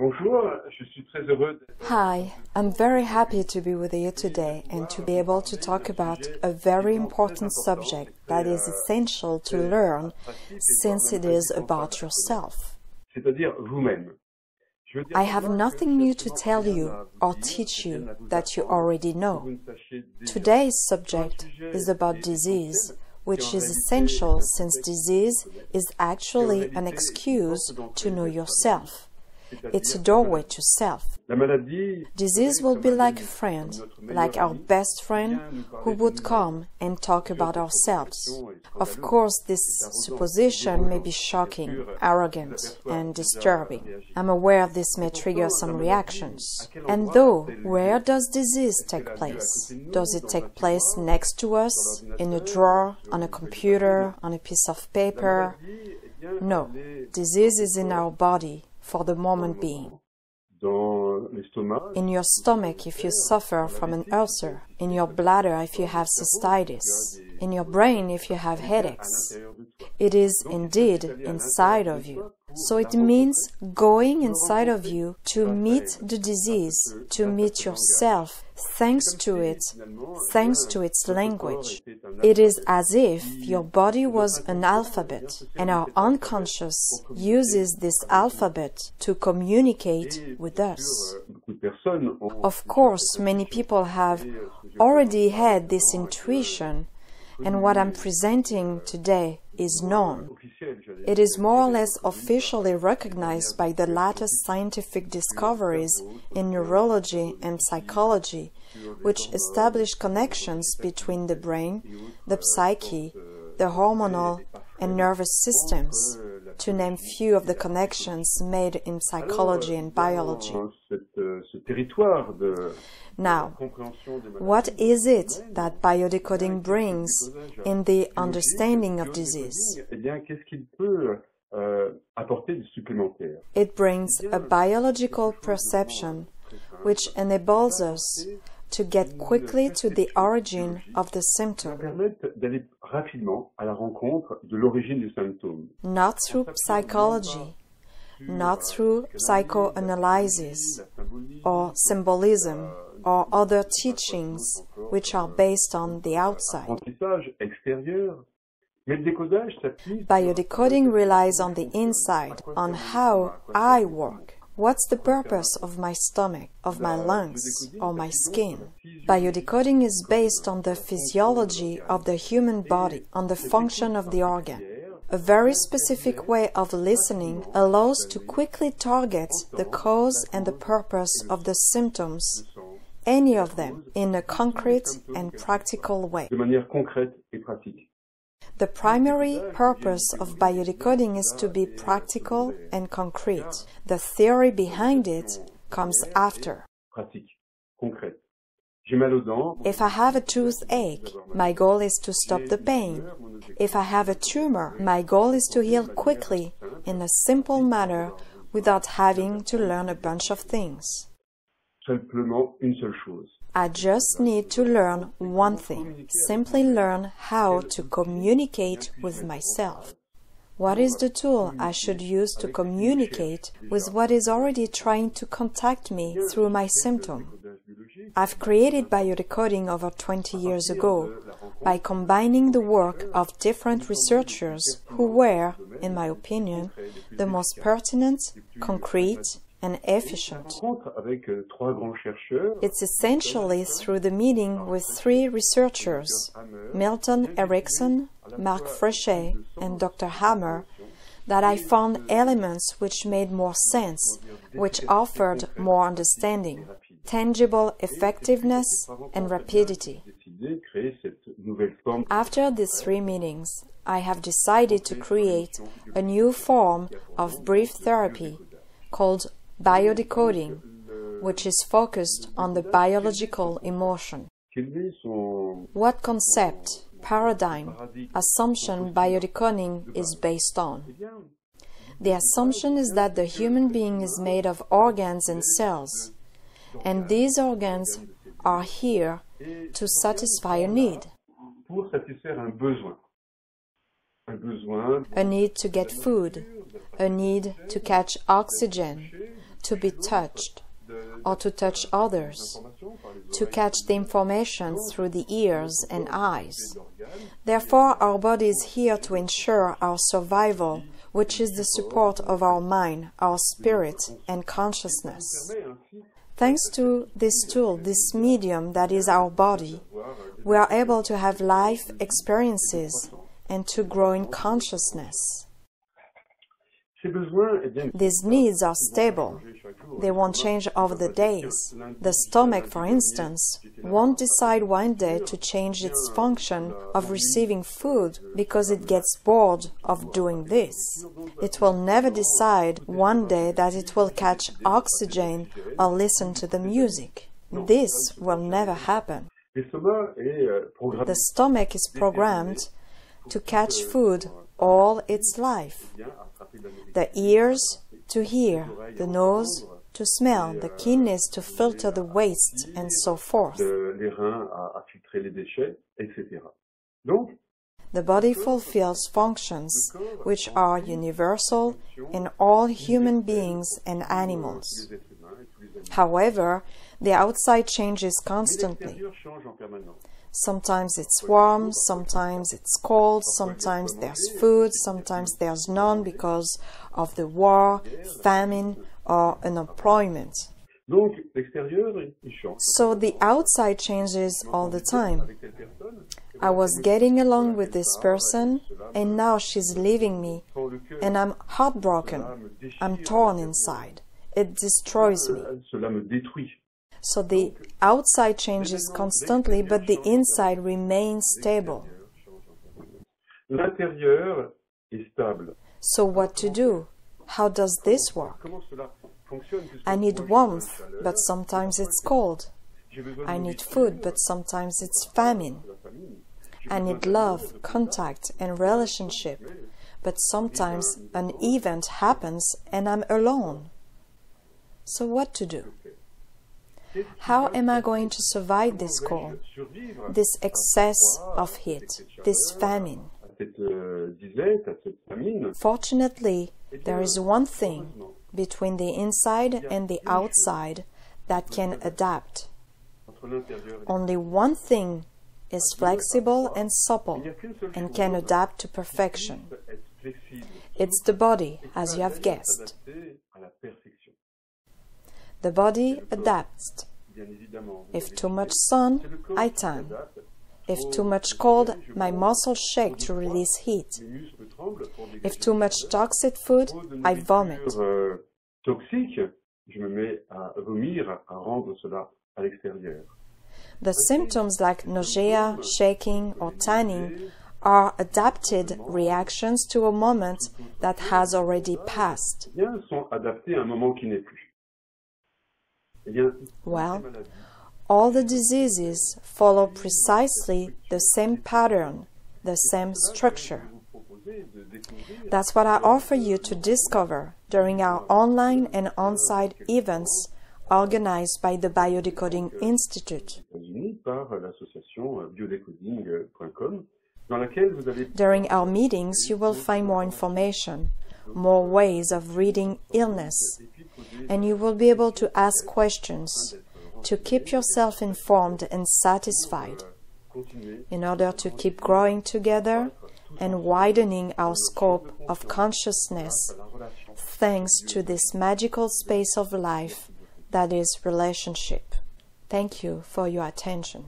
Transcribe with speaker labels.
Speaker 1: Bonjour, je suis très heureux d'être...
Speaker 2: Hi, I'm very happy to be with you today and to be able to talk about a very important subject that is essential to learn since it is about yourself.
Speaker 1: C'est-à-dire vous-même.
Speaker 2: I have nothing new to tell you or teach you that you already know. Today's subject is about disease, which is essential since disease is actually an excuse to know yourself. It's a doorway to self. Disease will be like a friend, like our best friend who would come and talk about ourselves. Of course, this supposition may be shocking, arrogant, and disturbing. I'm aware this may trigger some reactions. And though, where does disease take place? Does it take place next to us, in a drawer, on a computer, on a piece of paper? No, disease is in our body, for the moment being. In your stomach if you suffer from an ulcer, in your bladder if you have cystitis, in your brain if you have headaches. It is indeed inside of you. So it means going inside of you to meet the disease, to meet yourself, thanks to it, thanks to its language. It is as if your body was an alphabet, and our unconscious uses this alphabet to communicate with us. Of course, many people have already had this intuition, and what I'm presenting today is known. It is more or less officially recognized by the latest scientific discoveries in neurology and psychology, which establish connections between the brain, the psyche, the hormonal and nervous systems, to name few of the connections made in psychology and biology. Now, what is it that biodecoding brings in the understanding of disease? It brings a biological perception which enables us to get quickly to the origin of the symptom. Not through psychology, not through psychoanalysis or symbolism or other teachings which are based on the outside. Biodecoding relies on the inside, on how I work. What's the purpose of my stomach, of my lungs, or my skin? Biodecoding is based on the physiology of the human body, on the function of the organ. A very specific way of listening allows to quickly target the cause and the purpose of the symptoms, any of them, in a concrete and practical way. The primary purpose of biodecoding is to be practical and concrete. The theory behind it comes after. If I have a toothache, my goal is to stop the pain. If I have a tumor, my goal is to heal quickly in a simple manner without having to learn a bunch of things. I just need to learn one thing, simply learn how to communicate with myself. What is the tool I should use to communicate with what is already trying to contact me through my symptom? I've created biodecoding over 20 years ago by combining the work of different researchers who were, in my opinion, the most pertinent, concrete, and efficient. It's essentially through the meeting with three researchers, Milton Erickson, Mark Flèche, and Dr. Hammer, that I found elements which made more sense, which offered more understanding, tangible effectiveness, and rapidity. After these three meetings, I have decided to create a new form of brief therapy called biodecoding, which is focused on the biological emotion. What concept, paradigm, assumption biodecoding is based on? The assumption is that the human being is made of organs and cells, and these organs are here to satisfy a need. A need to get food, a need to catch oxygen, to be touched or to touch others, to catch the information through the ears and eyes. Therefore, our body is here to ensure our survival, which is the support of our mind, our spirit, and consciousness. Thanks to this tool, this medium that is our body, we are able to have life experiences and to grow in consciousness. These needs are stable. They won't change over the days. The stomach, for instance, won't decide one day to change its function of receiving food because it gets bored of doing this. It will never decide one day that it will catch oxygen or listen to the music. This will never happen. The stomach is programmed to catch food all its life. The ears to hear, the nose to smell, the kidneys to filter the waste, and so forth. The body fulfills functions which are universal in all human beings and animals. However, the outside changes constantly. Sometimes it's warm, sometimes it's cold, sometimes there's food, sometimes there's none because of the war, famine, or unemployment. So the outside changes all the time. I was getting along with this person, and now she's leaving me, and I'm heartbroken. I'm torn inside. It destroys me. So the outside changes constantly, but the inside remains stable. So what to do? How does this work? I need warmth, but sometimes it's cold. I need food, but sometimes it's famine. I need love, contact, and relationship, but sometimes an event happens and I'm alone. So what to do? How am I going to survive this cold, this excess of heat, this famine? Fortunately, there is one thing between the inside and the outside that can adapt. Only one thing is flexible and supple and can adapt to perfection. It's the body, as you have guessed. The body adapts. If too much sun, I tan. If too much cold, my muscles shake to release heat. If too much toxic food, I vomit. The symptoms like nausea, shaking, or tanning are adapted reactions to a moment that has already passed. Well, all the diseases follow precisely the same pattern, the same structure. That's what I offer you to discover during our online and on-site events organized by the Biodecoding Institute. During our meetings, you will find more information, more ways of reading illness, and you will be able to ask questions to keep yourself informed and satisfied in order to keep growing together and widening our scope of consciousness thanks to this magical space of life that is relationship. Thank you for your attention.